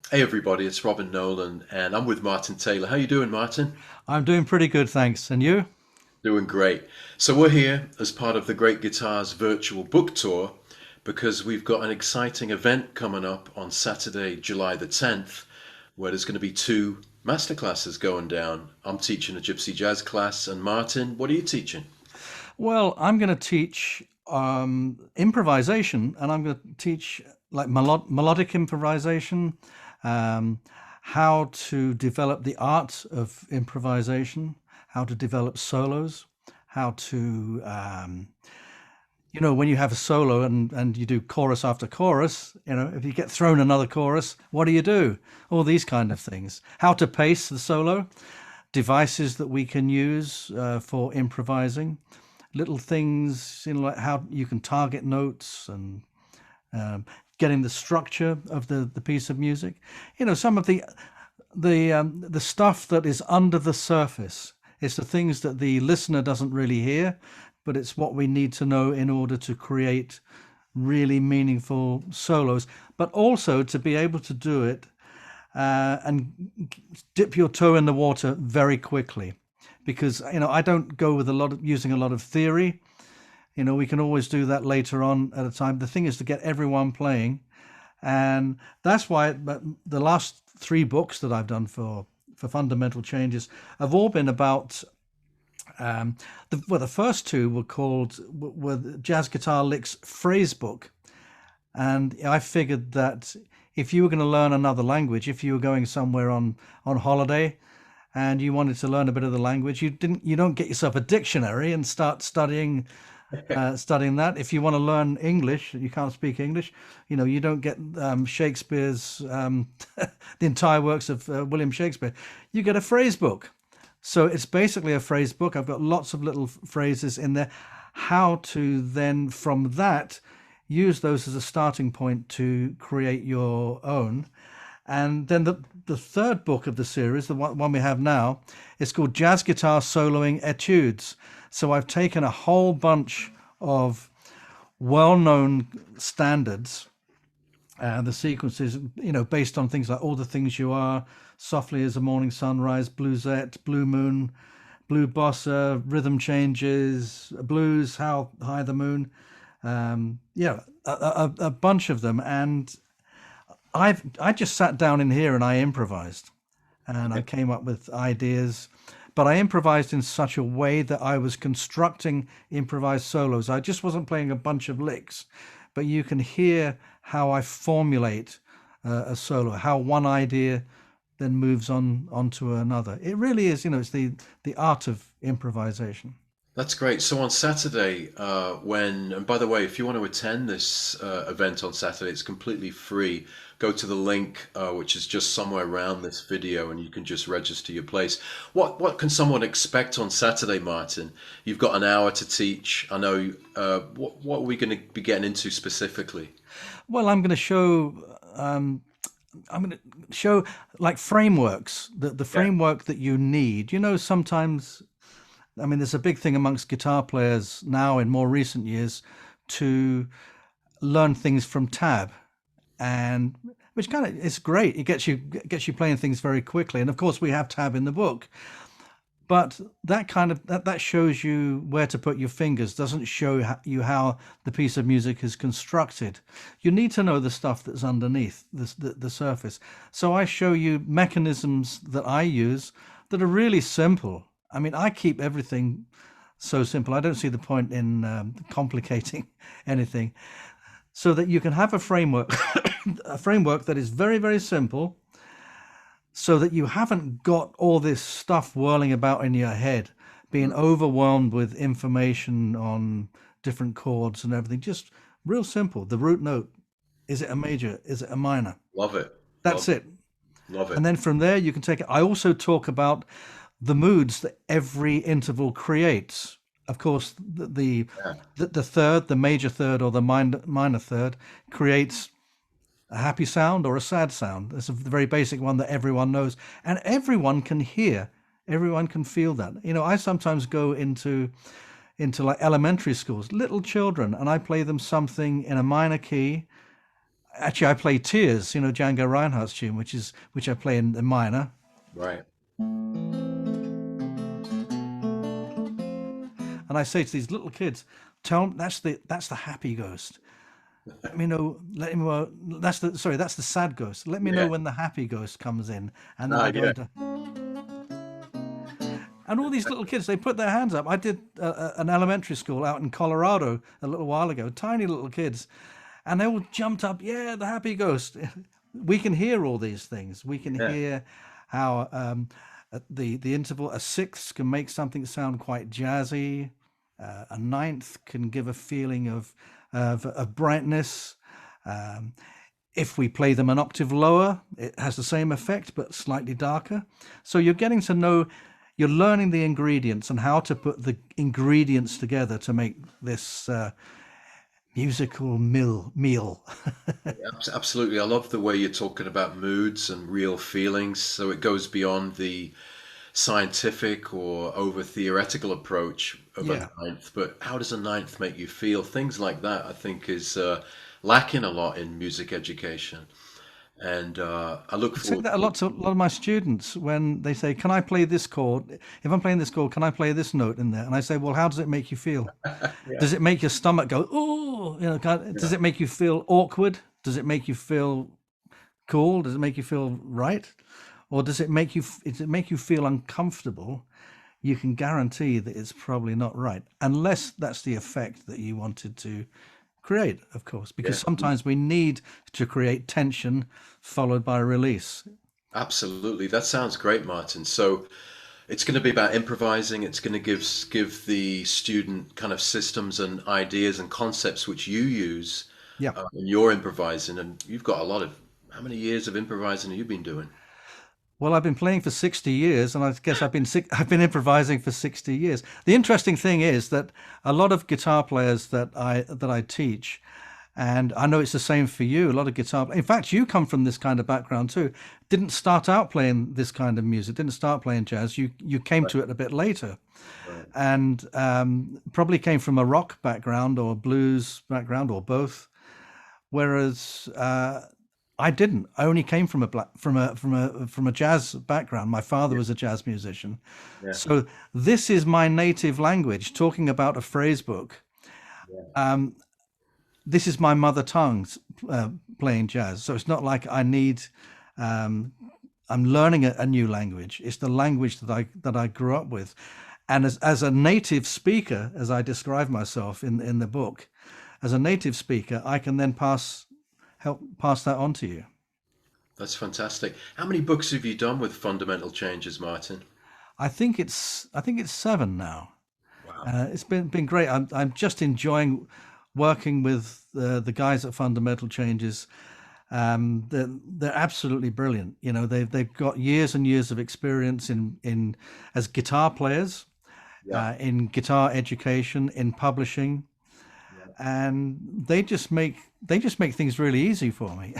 Hey everybody, it's Robin Nolan and I'm with Martin Taylor. How you doing, Martin? I'm doing pretty good, thanks. And you? Doing great. So we're here as part of the Great Guitars virtual book tour because we've got an exciting event coming up on Saturday, July the 10th, where there's going to be two masterclasses going down. I'm teaching a Gypsy jazz class, and Martin, what are you teaching? Well, I'm going to teach improvisation, and I'm going to teach like melodic improvisation, um, how to develop the art of improvisation, how to develop solos, how to when you have a solo and you do chorus after chorus, if you get thrown another chorus, what do? All these kind of things. How to pace the solo, devices that we can use for improvising, little things, like how you can target notes and um, getting the structure of the piece of music. Some of the stuff that is under the surface. It's the things that the listener doesn't really hear, but it's what we need to know in order to create really meaningful solos, but also to be able to do it and dip your toe in the water very quickly. Because I don't go with a lot of using a lot of theory. We can always do that later on at a time. The thing is to get everyone playing, and that's why the last three books that I've done for fundamental changes have all been about the first two were jazz guitar licks phrase book, and I figured that if you were going to learn another language, if you were going somewhere on holiday and you wanted to learn a bit of the language, you don't get yourself a dictionary and start studying that. If you want to learn English, you can't speak English. You don't get Shakespeare's the entire works of William Shakespeare. You get a phrase book. So it's basically a phrase book. I've got lots of little phrases in there. How to then, from that, use those as a starting point to create your own. And then the third book of the series, the one we have now, is called Jazz Guitar Soloing Etudes. So I've taken a whole bunch of well-known standards and the sequences, based on things like All the Things You Are, Softly as a Morning Sunrise, Bluesette, Blue Moon, Blue Bossa, Rhythm Changes, Blues, How High the Moon. Yeah, a bunch of them. And I just sat down in here and I improvised and I came up with ideas, but I improvised in such a way that I was constructing improvised solos. I just wasn't playing a bunch of licks, but you can hear how I formulate a solo, how one idea then moves on onto another. It really is, it's the art of improvisation. That's great. So on Saturday, and by the way, if you want to attend this event on Saturday, it's completely free. Go to the link, which is just somewhere around this video, and you can just register your place. What can someone expect on Saturday, Martin? You've got an hour to teach. I know. What are we going to be getting into specifically? Well, I'm going to show like frameworks, the Yeah. framework that you need. Sometimes, I mean, there's a big thing amongst guitar players now in more recent years to learn things from tab, and which kind of is great. It gets you playing things very quickly. And of course, we have tab in the book, but that shows you where to put your fingers, doesn't show you how the piece of music is constructed. You need to know the stuff that's underneath the surface. So I show you mechanisms that I use that are really simple. I mean, I keep everything so simple. I don't see the point in complicating anything, so that you can have a framework a framework that is very, very simple, so that you haven't got all this stuff whirling about in your head, being overwhelmed with information on different chords and everything. Just real simple. The root note. Is it a major? Is it a minor? Love it. That's Love it. it. Love And it. then from there, you can take it. I also talk about the moods that every interval creates. Of course, Yeah. the third, the major third, or the minor third creates a happy sound or a sad sound. It's a very basic one that everyone knows, and everyone can hear. Everyone can feel that. I sometimes go into like elementary schools, little children, and I play them something in a minor key, Actually, I play Tears, Django Reinhardt's tune, which I play in the minor. Right. And I say to these little kids, tell them that's the happy ghost. Let me know. Let me know. That's the sad ghost. Let me know Yeah. when the happy ghost comes in, and then I go Yeah. into. And all these little kids, they put their hands up. I did an elementary school out in Colorado a little while ago. Tiny little kids, and they all jumped up. Yeah, the happy ghost. We can hear all these things. We can Yeah. hear how the interval, a sixth can make something sound quite jazzy. A ninth can give a feeling of brightness. Um, if we play them an octave lower, it has the same effect, but slightly darker. So you're getting to know, you're learning the ingredients and how to put the ingredients together to make this musical meal. Absolutely. I love the way you're talking about moods and real feelings. So it goes beyond the scientific or over theoretical approach of a Yeah. ninth, but how does a ninth make you feel? Things like that, I think, is lacking a lot in music education. And I look I say forward that a to, lot to a lot of my students when they say, "Can I play this chord? If I'm playing this chord, can I play this note in there?" And I say, "Well, how does it make you feel? yeah, Does it make your stomach go, oh, yeah, does it make you feel awkward? Does it make you feel cool? Does it make you feel right? Or does it make you feel uncomfortable? You can guarantee that it's probably not right, unless that's the effect that you wanted to create, of course, because yeah. sometimes we need to create tension followed by release. Absolutely. That sounds great, Martin. So it's going to be about improvising. It's going to give the student kind of systems and ideas and concepts which you use Yeah. when you're improvising. And you've got a lot of, how many years of improvising have you been doing? Well, I've been playing for 60 years, and I guess I've been improvising for 60 years. The interesting thing is that a lot of guitar players that I teach, and I know it's the same for you. A lot of guitar. In fact, you come from this kind of background too. Didn't start out playing this kind of music. Didn't start playing jazz. You came Right, to it a bit later, right. and probably came from a rock background or blues background or both. Whereas I didn't. I only came from a jazz background. My father Yeah, was a jazz musician, yeah, so this is my native language. Talking about a phrase book, yeah. um, this is my mother tongue playing jazz. So it's not like I need. Um, I'm learning a new language. It's the language that I grew up with, and as a native speaker, as I describe myself in the book, as a native speaker, I can then help pass that on to you. That's fantastic. How many books have you done with fundamental changes, Martin? I think it's seven now. Wow. It's been great. I'm just enjoying working with the guys at Fundamental Changes. They're absolutely brilliant. They've got years and years of experience in as guitar players, Yeah, in guitar education, in publishing, yeah, and they just make things really easy for me.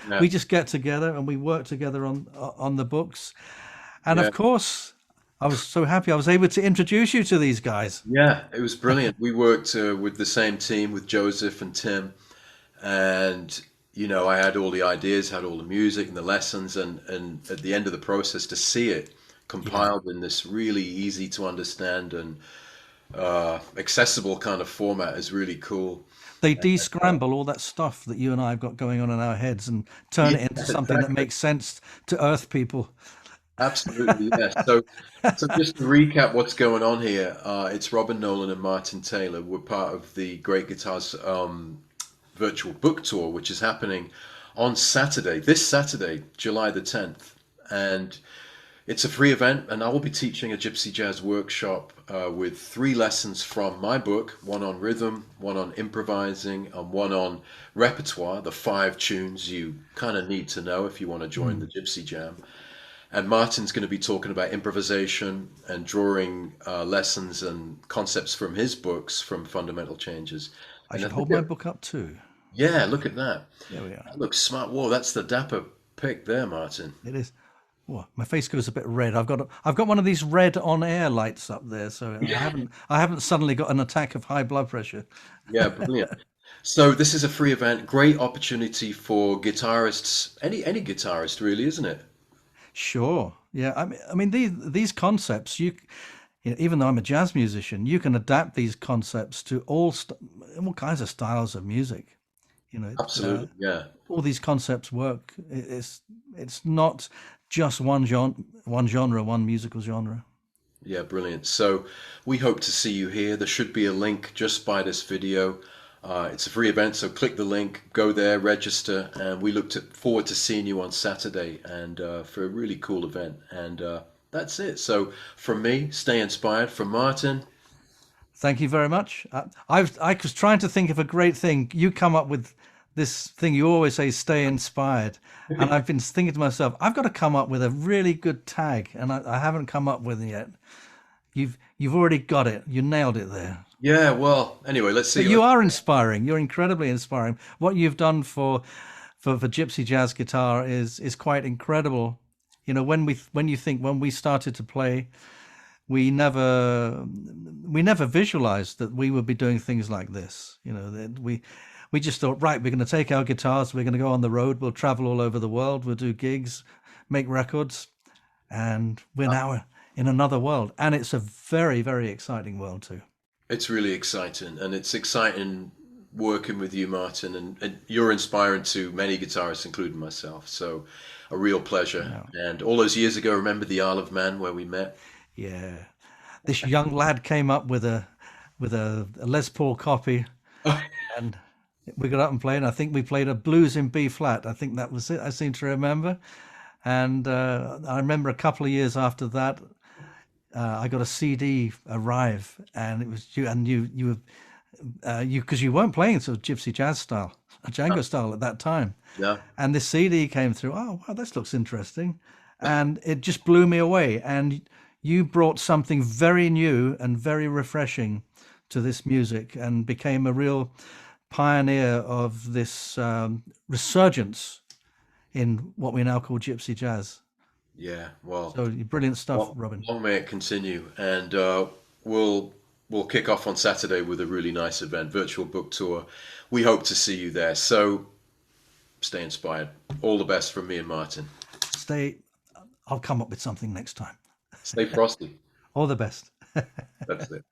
yeah, We just get together and we work together on the books. And yeah. of course, I was so happy I was able to introduce you to these guys. Yeah, it was brilliant. We worked with the same team with Joseph and Tim, and I had all the ideas, had all the music and the lessons, and at the end of the process, to see it Yeah. compiled in this really easy to understand and accessible kind of format is really cool. They Uh, de-scramble all that stuff that you and I have got going on in our heads and turn yeah, it into something that exactly. makes sense to Earth people. Absolutely, yes. So just to recap what's going on here, it's Robin Nolan and Martin Taylor. We're part of the Great Guitars virtual book tour, which is happening on Saturday, this Saturday, July the 10th. And it's a free event, and I will be teaching a Gypsy Jazz workshop with three lessons from my book, one on rhythm, one on improvising, and one on repertoire, the five tunes you kind of need to know if you want to join the Mm. Gypsy Jam. And Martin's going to be talking about improvisation and drawing lessons and concepts from his books from Fundamental Changes. I And I should think, hold my book up too. yeah, look at that. There we are. That looks smart. Whoa, that's the dapper pick there, Martin. It is. Oh, my face goes a bit red. I've got one of these red on air lights up there, so I haven't suddenly got an attack of high blood pressure. Yeah, brilliant. So this is a free event, great opportunity for guitarists, any guitarist really, isn't it? Sure. Yeah. I mean these concepts, you know, even though I'm a jazz musician, you can adapt these concepts to all kinds of styles of music. You know, Absolutely, yeah. all these concepts work. It's not just one musical genre. Yeah, brilliant. So we hope to see you here. There should be a link just by this video. It's a free event, so click the link, go there, register, and we forward to seeing you on Saturday and for a really cool event. And that's it. So from me, stay inspired. From Martin, Thank you very much. I was trying to think of a great thing. You come up with this thing you always say, stay inspired. And I've been thinking to myself, I've got to come up with a really good tag, and I haven't come up with it yet. You've already got it. You nailed it there. yeah. Well, anyway, let's But see. you are inspiring. You're incredibly inspiring. What you've done for Gypsy jazz guitar is quite incredible. You know, when you think when we started to play, we never visualized that we would be doing things like this. You know, that we just thought, right, we're going to take our guitars, we're going to go on the road, we'll travel all over the world, we'll do gigs, make records, and we're now in another world, and it's a very, very exciting world too. It's really exciting, and it's exciting working with you, Martin, and you're inspiring to many guitarists, including myself. So, a real pleasure. Yeah, And all those years ago, remember the Isle of Man where we met? yeah. This young lad came up with a Les Paul copy, and we got up and played. I think we played a blues in B flat. I think that was it. I seem to remember. And I remember a couple of years after that, I got a CD arrive, and it was you, and you because you weren't playing sort of gypsy jazz style, a Django style at that time, Yeah. and this CD came through. Oh wow, this looks interesting, and it just blew me away. And you brought something very new and very refreshing to this music, and became a real pioneer of this resurgence in what we now call gypsy jazz. Yeah. Well, So brilliant stuff, long, Robin. long may it continue. And we'll we'll kick off on Saturday with a really nice event, virtual book tour. We hope to see you there. So stay inspired. All the best from me and Martin. Stay. I'll come up with something next time. Stay frosty. All the best. That's it.